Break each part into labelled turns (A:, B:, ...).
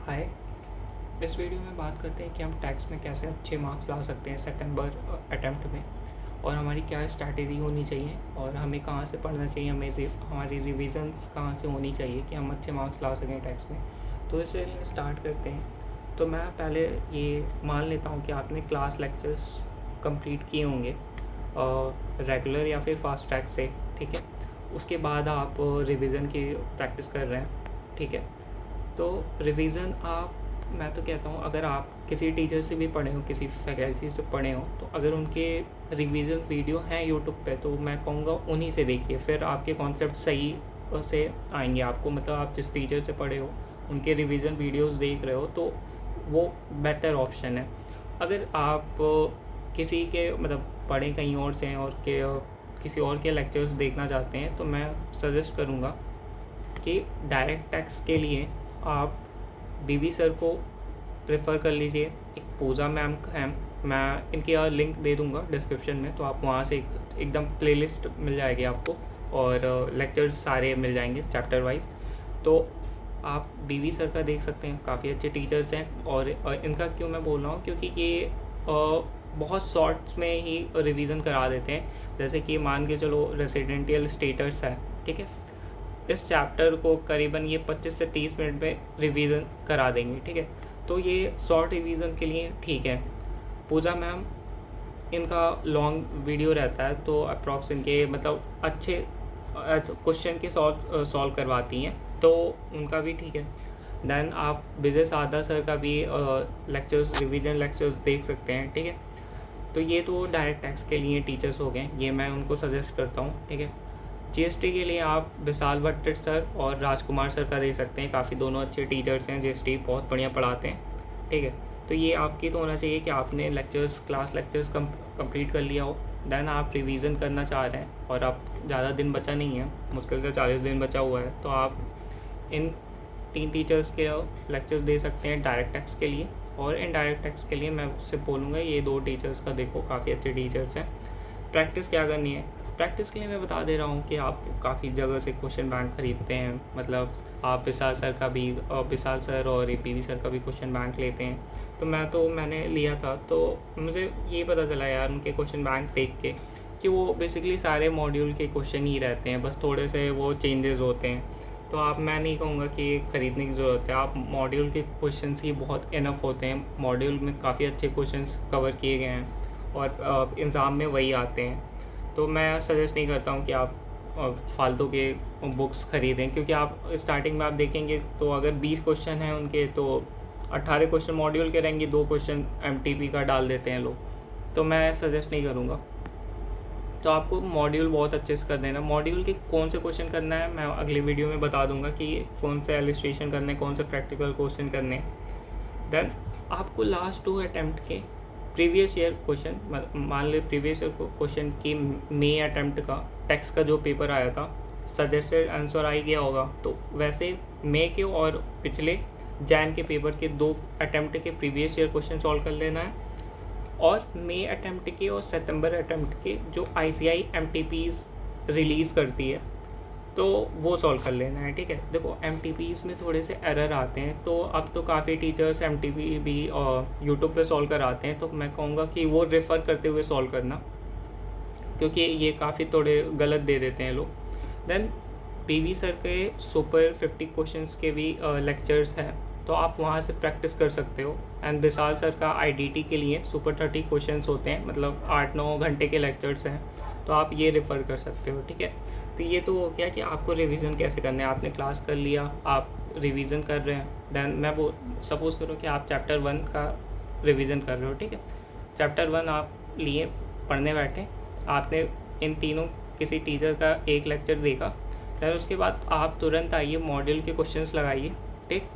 A: हाय। इस वीडियो में बात करते हैं कि हम टैक्स में कैसे अच्छे मार्क्स ला सकते हैं सितंबर अटेम्प्ट में, और हमारी क्या स्ट्रैटेजी होनी चाहिए और हमें कहाँ से पढ़ना चाहिए, हमारी रिविजन्स कहाँ से होनी चाहिए कि हम अच्छे मार्क्स ला सकें टैक्स में। तो इससे स्टार्ट करते हैं। तो मैं पहले ये मान लेता हूँ कि आपने क्लास लेक्चर्स कंप्लीट किए होंगे रेगुलर या फिर फास्ट ट्रैक से, ठीक है। उसके बाद आप रिवीजन की प्रैक्टिस कर रहे हैं, ठीक है। तो रिवीजन मैं तो कहता हूँ, अगर आप किसी टीचर से भी पढ़े हो, किसी फैकल्टी से पढ़े हो, तो अगर उनके रिवीजन वीडियो हैं यूट्यूब पे, तो मैं कहूँगा उन्हीं से देखिए, फिर आपके कॉन्सेप्ट सही से आएंगे आपको। मतलब आप जिस टीचर से पढ़े हो उनके रिवीजन वीडियोस देख रहे हो तो वो बेटर ऑप्शन है। अगर आप किसी के मतलब पढ़े कहीं और से हैं और किसी और के लेक्चर्स देखना चाहते हैं, तो मैं सजेस्ट करूँगा कि डायरेक्ट टैक्स के लिए आप बीबी सर को रेफ़र कर लीजिए। एक पूजा मैम का है, मैं इनकी लिंक दे दूँगा डिस्क्रिप्शन में, तो आप वहाँ से एकदम प्लेलिस्ट मिल जाएगी आपको, और लेक्चर्स सारे मिल जाएंगे चैप्टर वाइज। तो आप बीवी सर का देख सकते हैं, काफ़ी अच्छे टीचर्स हैं। और इनका क्यों मैं बोल रहा हूँ, क्योंकि ये बहुत शॉर्ट्स में ही रिवीजन करा देते हैं। जैसे कि मान के चलो रेसिडेंटियल स्टेटस है, ठीक है, इस चैप्टर को करीबन ये 25 से 30 मिनट में रिवीजन करा देंगे, ठीक है। तो ये शॉर्ट रिवीजन के लिए ठीक है। पूजा मैम, इनका लॉन्ग वीडियो रहता है, तो अप्रॉक्स इनके मतलब अच्छे क्वेश्चन के सॉल्व करवाती हैं, तो उनका भी ठीक है। देन आप विजय सादा सर का भी लेक्चर्स, रिवीजन लेक्चर्स देख सकते हैं, ठीक है। तो ये तो डायरेक्ट टैक्स के लिए टीचर्स हो गए, ये मैं उनको सजेस्ट करता हूँ, ठीक है। जीएसटी के लिए आप विशाल भट्ट सर और राजकुमार सर का दे सकते हैं, काफ़ी दोनों अच्छे टीचर्स हैं, जीएसटी बहुत बढ़िया पढ़ाते हैं, ठीक है। तो ये आपकी तो होना चाहिए कि आपने क्लास लेक्चर्स कंप्लीट कर लिया हो, देन आप रिवीजन करना चाह रहे हैं और आप ज़्यादा दिन बचा नहीं है, मुश्किल से 40 दिन बचा हुआ है, तो आप इन 3 टीचर्स के लेक्चर्स दे सकते हैं डायरेक्ट टैक्स के लिए। और इनडायरेक्ट टैक्स के लिए मैं उससे बोलूँगा ये 2 टीचर्स का देखो, काफ़ी अच्छे टीचर्स हैं। प्रैक्टिस क्या करनी है, प्रैक्टिस के लिए मैं बता दे रहा हूँ कि आप काफ़ी जगह से क्वेश्चन बैंक ख़रीदते हैं। मतलब आप विशाल सर और पीवी सर का भी क्वेश्चन बैंक लेते हैं। तो मैंने लिया था, तो मुझे ये पता चला यार उनके क्वेश्चन बैंक देख के कि वो बेसिकली सारे मॉड्यूल के क्वेश्चन ही रहते हैं, बस थोड़े से वो चेंजेस होते हैं। तो मैं नहीं कहूँगा कि ख़रीदने की ज़रूरत है, आप मॉड्यूल के क्वेश्चंस ही बहुत इनफ होते हैं। मॉड्यूल में काफ़ी अच्छे क्वेश्चंस कवर किए गए हैं और एग्ज़ाम में वही आते हैं। तो मैं सजेस्ट नहीं करता हूँ कि आप फालतू के बुक्स ख़रीदें, क्योंकि आप स्टार्टिंग में आप देखेंगे तो अगर 20 क्वेश्चन हैं उनके, तो 18 क्वेश्चन मॉड्यूल के रहेंगे, 2 क्वेश्चन एमटीपी का डाल देते हैं लोग, तो मैं सजेस्ट नहीं करूँगा। तो आपको मॉड्यूल बहुत अच्छे से कर देना। मॉड्यूल के कौन से क्वेश्चन करना है मैं अगले वीडियो में बता दूंगा कि कौन से इलस्ट्रेशन करने, कौन से प्रैक्टिकल क्वेश्चन करने। देन आपको लास्ट 2 अटैम्प्ट के प्रीवियस ईयर क्वेश्चन, मान ले प्रीवियस ईयर क्वेश्चन की मई अटैम्प्ट का टैक्स का जो पेपर आया था, सजेस्टेड आंसर आ ही गया होगा, तो वैसे मई के और पिछले जैन के पेपर के 2 अटैम्प्ट के प्रीवियस ईयर क्वेश्चन सॉल्व कर लेना है। और मई अटैम्प्ट के और सितंबर अटैम्प्ट के जो ICI MTPs रिलीज़ करती है, तो वो सॉल्व कर लेना है, ठीक है। देखो MTPs में थोड़े से एरर आते हैं, तो अब तो काफ़ी टीचर्स MTP भी यूट्यूब पे सॉल्व कराते हैं, तो मैं कहूँगा कि वो रेफ़र करते हुए सॉल्व करना, क्योंकि ये काफ़ी थोड़े गलत दे देते हैं लोग। देन पीवी सर के सुपर 50 क्वेश्चंस के भी लेक्चर्स हैं, तो आप वहाँ से प्रैक्टिस कर सकते हो। एंड विशाल सर का IDT के लिए सुपर 30 क्वेश्चंस होते हैं, मतलब 8-9 घंटे के लेक्चर्स हैं, तो आप ये रेफ़र कर सकते हो, ठीक है। तो ये तो हो गया कि आपको रिवीजन कैसे करना है। आपने क्लास कर लिया, आप रिवीजन कर रहे हैं, देन मैं वो सपोज़ करो कि आप चैप्टर 1 का रिवीजन कर रहे हो, ठीक है। चैप्टर 1 आप लिए पढ़ने बैठे, आपने इन तीनों किसी टीचर का एक लेक्चर देखा, फिर उसके बाद आप तुरंत आइए मॉड्यूल के क्वेश्चंस लगाइए, ठीक।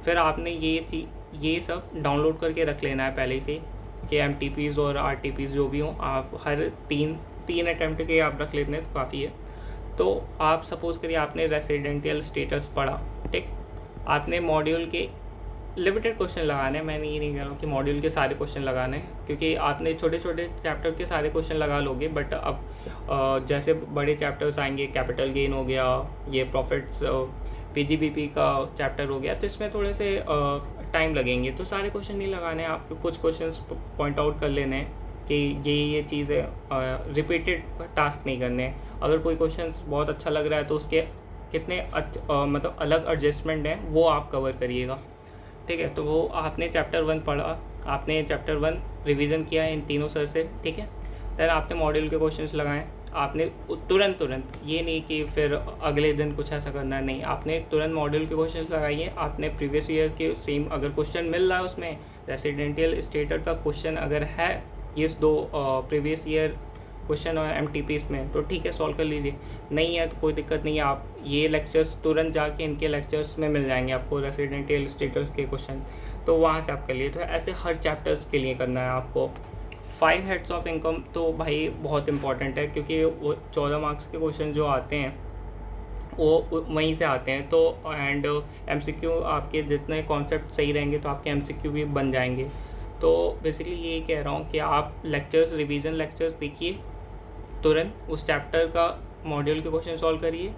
A: फिर आपने ये सब डाउनलोड करके रख लेना है पहले से कि MTPs और RTPs जो भी हों, आप हर तीन अटैम्प्ट के आप रख लेते हैं, तो काफ़ी है। तो आप सपोज़ करिए आपने रेसिडेंटियल स्टेटस पढ़ा, ठीक। आपने मॉड्यूल के लिमिटेड क्वेश्चन लगाने हैं, मैंने ये नहीं कह रहा हूँ कि मॉड्यूल के सारे क्वेश्चन लगाने हैं, क्योंकि आपने छोटे छोटे चैप्टर के सारे क्वेश्चन लगा लोगे, बट अब जैसे बड़े चैप्टर्स आएंगे, कैपिटल गेन हो गया, ये प्रॉफिट्स पीजीबीपी का चैप्टर हो गया, तो इसमें थोड़े से टाइम लगेंगे। तो सारे क्वेश्चन नहीं लगाने हैं आपको, कुछ क्वेश्चंस पॉइंट आउट कर लेने हैं कि ये चीज़ है, रिपीटेड टास्क नहीं करने हैं। अगर कोई क्वेश्चन बहुत अच्छा लग रहा है तो उसके कितने मतलब अलग एडजस्टमेंट हैं वो आप कवर करिएगा, ठीक है। तो वो आपने चैप्टर 1 पढ़ा, आपने चैप्टर 1 रिवीजन किया इन तीनों सर से, ठीक है। देन आपने मॉड्यूल के क्वेश्चंस लगाए, आपने तुरंत ये नहीं कि फिर अगले दिन कुछ ऐसा करना है, नहीं, आपने तुरंत मॉड्यूल के क्वेश्चंस लगाइए। आपने प्रीवियस ईयर के सेम अगर क्वेश्चन मिल रहा है उसमें, रेसिडेंशियल स्टेटस का क्वेश्चन अगर है ये 2 प्रीवियस ईयर क्वेश्चन और एमटीपीस में, तो ठीक है, सॉल्व कर लीजिए। नहीं है तो कोई दिक्कत नहीं है, आप ये लेक्चर्स तुरंत जाके इनके लेक्चर्स में मिल जाएंगे आपको रेसिडेंशियल स्टेटस के क्वेश्चन, तो वहाँ से आप कर लिए। तो ऐसे हर चैप्टर्स के लिए करना है आपको। 5 हेड्स ऑफ इनकम तो भाई बहुत इंपॉर्टेंट है, क्योंकि वो 14 मार्क्स के क्वेश्चन जो आते हैं वो वहीं से आते हैं। तो एंड एमसीक्यू आपके जितने कॉन्सेप्ट सही रहेंगे तो आपके एमसीक्यू भी बन जाएंगे। तो बेसिकली यही कह रहा हूँ कि आप लेक्चर्स, रिवीजन लेक्चर्स देखिए, तुरंत उस चैप्टर का मॉड्यूल के क्वेश्चन सॉल्व करिए,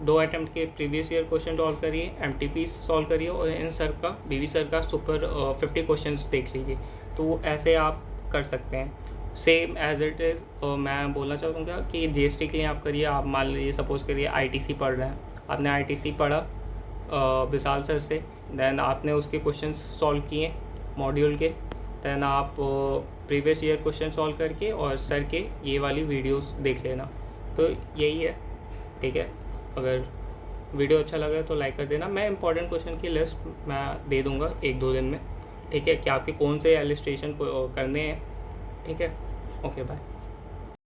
A: 2 अटैम्प्ट के प्रीवियस ईयर क्वेश्चन सॉल्व करिए, एमटीपी सॉल्व करिए, और इन सर का, बीवी सर का सुपर 50 क्वेश्चंस देख लीजिए। तो ऐसे आप कर सकते हैं सेम एज इट इज़। मैं बोलना चाहूँगा कि जीएसटी के लिए आप करिए, आप मान लीजिए सपोज़ करिए आईटीसी पढ़ रहे हैं, आपने आईटीसी पढ़ा विशाल सर से, देन आपने उसके क्वेश्चंस सॉल्व किए मॉड्यूल के, देन आप प्रीवियस ईयर क्वेश्चन सॉल्व करके और सर के ये वाली वीडियोस देख लेना। तो यही है, ठीक है। अगर वीडियो अच्छा लगा तो लाइक कर देना। मैं इंपॉर्टेंट क्वेश्चन की लिस्ट मैं दे दूँगा 1-2 दिन में, ठीक है, कि आपके कौन से इलस्ट्रेशन को करने हैं, ठीक है। Okay, bye.